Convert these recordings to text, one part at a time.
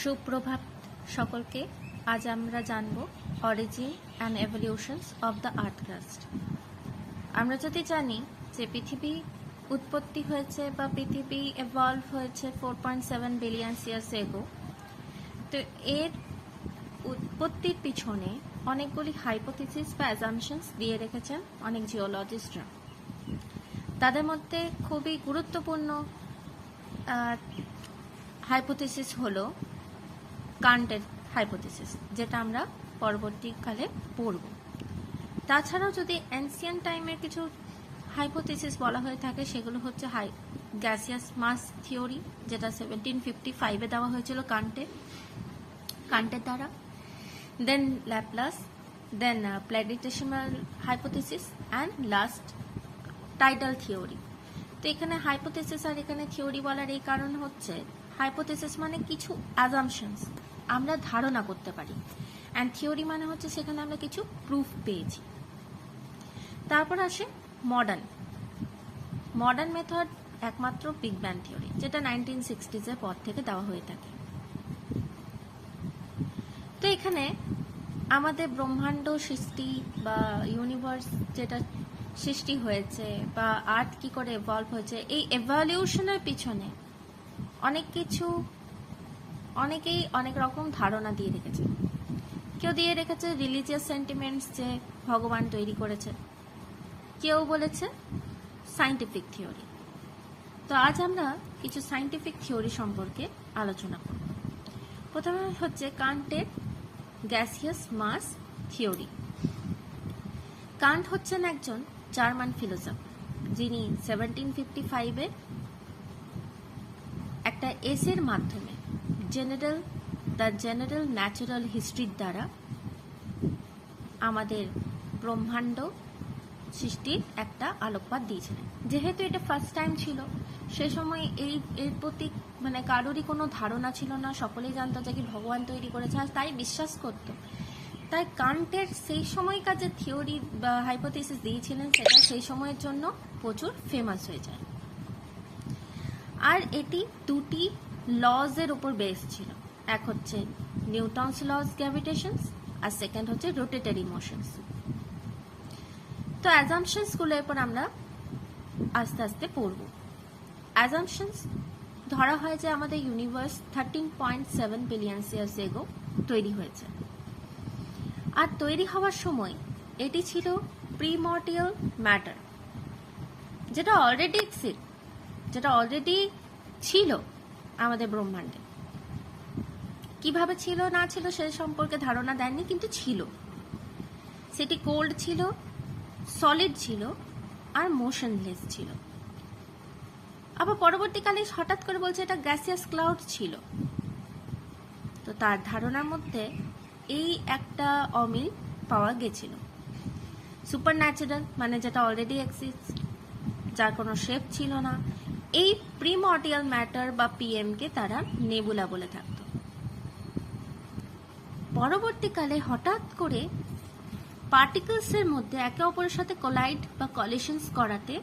সুপ্রভাত সকলকে। আজ আমরা জানব origin and evolutions of the earth crust. আমরা যদি জানি যে পৃথিবী উৎপত্তি হয়েছে বা পৃথিবী এভলভ হয়েছে 4.7 বিলিয়ন ইয়ার্স এগো, তো এর উৎপত্তির পিছনে অনেকগুলি হাইপোথিসিস বা অ্যাজাম্পশনস দিয়ে রেখেছেন অনেক জিওলজিস্টরা। তাদের মধ্যে খুবই গুরুত্বপূর্ণ হাইপোথিসিস হলো কান্টের হাইপোথিসিস, যেটা আমরা পরবর্তীকালে পড়ব। তাছাড়াও যদি অ্যানসিয়েন্ট টাইমের কিছু হাইপোথিসিস বলা হয়ে থাকে, সেগুলো হচ্ছে গ্যাসিয়াস মাস থিওরি, যেটা 1755-এ দেওয়া হয়েছিল কান্টের দ্বারা। Then Laplace, then planetesimal hypothesis and last tidal theory. তো এখানে হাইপোথিসিস আর এখানে থিওরি বলার এই কারণ হচ্ছে, হাইপোথিসিস মানে কিছু অ্যাজাম্পশনস আমরা ধারণা করতে পারি, অ্যান্ড থিওরি মানে হচ্ছে সেখানে আমরা কিছু প্রুফ পেয়েছি। তারপর আসে মডার্ন মেথড, একমাত্র বিগ ব্যাং থিওরি, যেটা 1960s-এর পর থেকে দেওয়া হয়ে থাকে। তো এখানে আমাদের ব্রহ্মাণ্ড সৃষ্টি বা ইউনিভার্স যেটা সৃষ্টি হয়েছে বা আর্থ কি করে এভলভ হয়েছে, এই এভলিউশনের পিছনে অনেকেই অনেক রকম ধারণা দিয়ে রেখেছে। কেউ দিয়ে রেখেছে রিলিজিয়াস সেন্টিমেন্টস, যে ভগবান তৈরি করেছে। কেউ বলেছে সায়েন্টিফিক থিওরি। তো আজ আমরা কিছু সায়েন্টিফিক থিওরি সম্পর্কে আলোচনা করব। প্রথমে হচ্ছে কান্টের গ্যাসিয়াস মাস থিওরি। কান্ট হচ্ছেন একজন জার্মান ফিলোসফার, যিনি 1755-এ একটা এসের মাধ্যমে দ্য জেনারেল ন্যাচারাল হিস্ট্রির দ্বারা আমাদের ব্রহ্মাণ্ড সৃষ্টির একটা আলোকপাত দিয়েছিলেন। যেহেতু এটা ফার্স্ট টাইম ছিল, সে সময় এর প্রতি কারোরই কোনো ধারণা ছিল না। সকলেই জানতো যে কি ভগবান তৈরি করেছে, আর তাই বিশ্বাস করত। তাই কান্টের সেই সময়কার যে থিওরি বা হাইপোথিসিস দিয়েছিলেন, সেটা সেই সময়ের জন্য প্রচুর ফেমাস হয়ে যায়। আর এটি দুটি লজের উপর বেস ছিল। এক হচ্ছে নিউটনস লজ গ্র্যাভিটেশনস, আর সেকেন্ড হচ্ছে রোটেটরি মোশনস। তো অ্যাজাম্পশনস গুলো এরপর আমরা আস্তে আস্তে পড়ব। অ্যাজাম্পশনস ধরা হয় যে আমাদের ইউনিভার্স 13.7 বিলিয়ন ইয়ার্স এগো তৈরি হয়েছে। আর তৈরি হওয়ার সময় এটি ছিল প্রিমর্ডিয়াল ম্যাটার, যেটা অলরেডি ছিল আমাদের ব্রহ্মাণ্ডে। কিভাবে ছিল না ছিল সে সম্পর্কে ধারণা দেননি, কিন্তু ছিল। সেটি কোল্ড ছিল, সলিড ছিল, আর মোশনলেস ছিল। আবার পরবর্তীকালে হঠাৎ করে বলছে এটা গ্যাসিয়াস ক্লাউড ছিল। তো তার ধারণার মধ্যে এই একটা অমিল পাওয়া গেছিল। সুপার ন্যাচারাল মানে যেটা অলরেডি এক্সিস্ট, যার কোনো শেপ ছিল না, এই প্রিমর্ডিয়াল ম্যাটার বা পিএম কে তারা নেবুলা বলে থাকত। পরবর্তীকালে হঠাৎ করে পার্টিকেলসের মধ্যে একে অপরের সাথে কোলাইড বা কলিশনস করাতে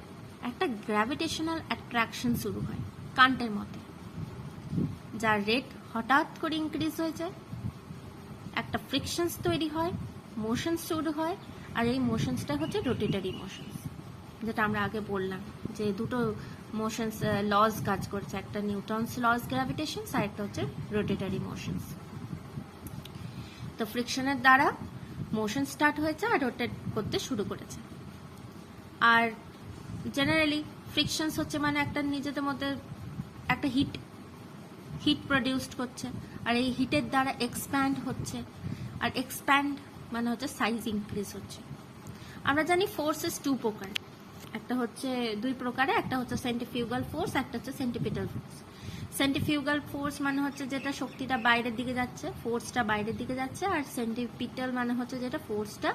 একটা গ্র্যাভিটেশনাল অ্যাট্রাকশন শুরু হয় কান্টের মতে, যার রেট হঠাৎ করে ইনক্রিজ হয়ে যায়। একটা ফ্রিকশনস তৈরি হয়, মোশনস শুরু হয়, আর এই মোশনসটা হচ্ছে রোটেটরি মোশনস, যেটা আমরা আগে বললাম যে দুটো মোশনস লজ কাজ করছে, একটা নিউটনস লজ গ্র্যাভিটেশনস আর একটা হচ্ছে রোটেটরি মোশনস। তো ফ্রিকশনের দ্বারা মোশন স্টার্ট হয়েছে আর রোটেট করতে শুরু করেছে। আর জেনারেলি ফ্রিকশনস হচ্ছে একটা নিজেদের মধ্যে একটা হিট প্রডিউসড করছে, আর এই হিটের দ্বারা এক্সপ্যান্ড হচ্ছে, আর এক্সপ্যান্ড মানে হচ্ছে সাইজ ইনক্রিজ হচ্ছে। আমরা জানি ফোর্সেস দুই প্রকারে, একটা হচ্ছে সেন্ট্রিফিউগাল ফোর্স, একটা হচ্ছে সেন্ট্রিপিটাল ফোর্স। সেন্ট্রিফিউগাল ফোর্স মানে হচ্ছে যেটা শক্তিটা বাইরের দিকে যাচ্ছে, ফোর্সটা বাইরের দিকে যাচ্ছে, আর সেন্ট্রিপিটাল মানে হচ্ছে যেটা ফোর্সটা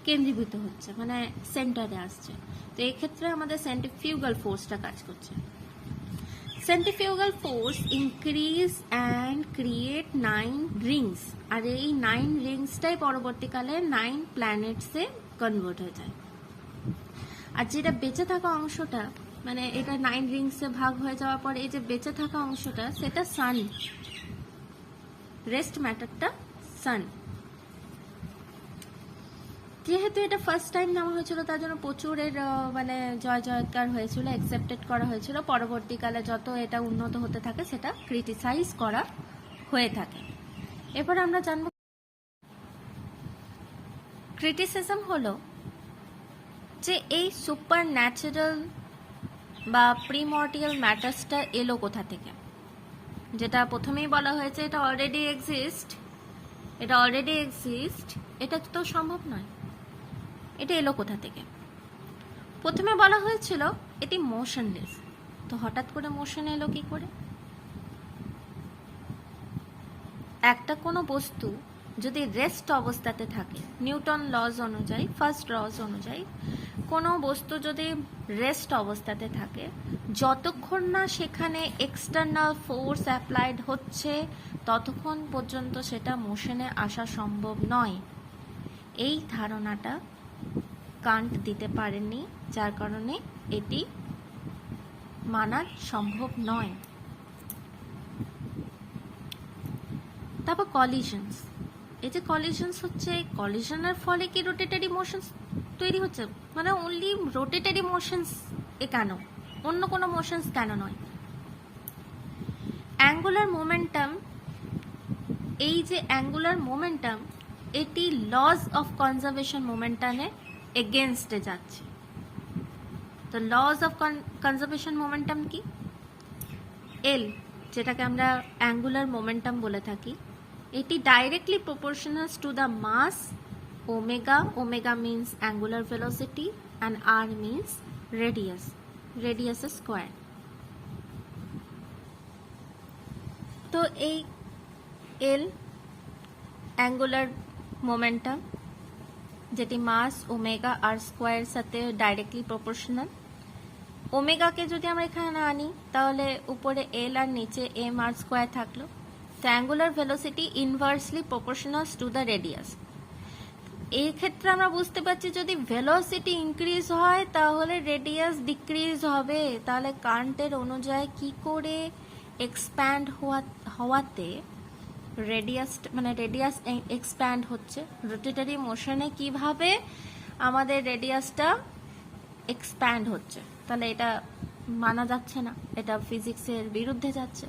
কেন্দ্রীভূত হচ্ছে, সেন্টারে আসছে। তো এই ক্ষেত্রে আমাদের সেন্ট্রিফিউগাল ফোর্সটা কাজ করছে। Centrifugal force increase and create 9 rings, আর এই 9 রিংসটাই পরবর্তীকালে 9 প্ল্যানেটসে কনভার্ট হয়ে যায়। আর যেটা বেঁচে থাকা অংশটা, এটা 9 রিংসে ভাগ হয়ে যাওয়ার পর এই যে বেঁচে থাকা অংশটা, সেটা সান। রেস্ট ম্যাটারটা সান। যেহেতু এটা ফার্স্ট টাইম নেওয়া হয়েছিল তার জন্য প্রচুর এর মানে জয় জয়কার হয়েছিল, অ্যাকসেপ্টেড করা হয়েছিল। পরবর্তীকালে যত এটা উন্নত হতে থাকে সেটা ক্রিটিসাইজ করা হয়ে থাকে। এরপর আমরা জানব ক্রিটিসিজম হলো যে এই সুপার ন্যাচারাল বা প্রিমর্ডিয়াল ম্যাটার্সটা এলো কোথা থেকে। যেটা প্রথমেই বলা হয়েছে এটা অলরেডি এক্সিস্ট, এটা তো সম্ভব নয়। এটা এলো কোথা থেকে? প্রথমে বলা হয়েছিল এটি মোশনলেস, তো হঠাৎ করে মোশন এলো কি করে? একটা কোনো বস্তু যদি রেস্ট অবস্থাতে থাকে, নিউটন লজ অনুযায়ী, ফার্স্ট লজ অনুযায়ী কোনো বস্তু যদি রেস্ট অবস্থাতে থাকে, যতক্ষণ না সেখানে এক্সটার্নাল ফোর্স অ্যাপ্লাইড হচ্ছে ততক্ষণ পর্যন্ত সেটা মোশনে আসা সম্ভব নয়। এই ধারণাটা কান্ট দিতে পারেননি, যার কারণে এটি মানা সম্ভব নয়। তারপর কলিশনস, এই যে কলিশনস হচ্ছে, কলিশনের ফলে কি রোটেটরি মোশনস তৈরি হচ্ছে? মানে অনলি রোটেটরি মোশনস এ কেন, অন্য কোনো মোশনস কেন নয়? অ্যাঙ্গুলার মোমেন্টাম, এই যে অ্যাঙ্গুলার মোমেন্টাম এটি লজ অফ কনজারভেশন মোমেন্টামের এগেনস্টে যাচ্ছে। তো লজ অফ কনজারভেশন মোমেন্টাম কি? এল, যেটাকে আমরা অ্যাঙ্গুলার মোমেন্টাম বলে থাকি, এটি directly proportional to the mass omega. Omega means angular velocity and R means radius, radius square. তো এই এল অ্যাঙ্গুলার মোমেন্টাম, যেটি মাস ওমেগা আর স্কোয়ার সাথে ডাইরেক্টলি প্রপোর্শনাল। ওমেগাকে যদি আমরা এখানে না আনি তাহলে উপরে এল আর নিচে এম আর স্কোয়ার থাকলো। তো angular velocity inversely proportional to the radius. এই ক্ষেত্রে আমরা বুঝতে পারছি যদি ভেলোসিটি ইনক্রিজ হয় তাহলে রেডিয়াস ডিক্রিজ হবে। তাহলে কান্টের অনুযায়ী কি করে এক্সপ্যান্ড হওয়াতে রেডিয়াস, মানে রেডিয়াস এক্সপ্যান্ড হচ্ছে, রোটেটরি মোশনে কিভাবে আমাদের রেডিয়াসটা এক্সপ্যান্ড হচ্ছে, তাহলে এটা মানা যাচ্ছে না, এটা ফিজিক্সের বিরুদ্ধে যাচ্ছে।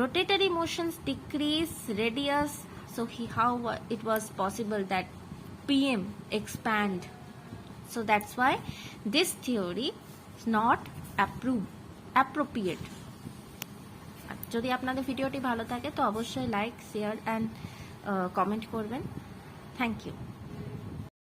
Rotatory motions decrease radius, so how it was possible that PM expand? So that's why this theory is not appropriate. যদি আপনাদের ভিডিওটি ভালো থাকে তো অবশ্যই লাইক, শেয়ার অ্যান্ড কমেন্ট করবেন। Thank you.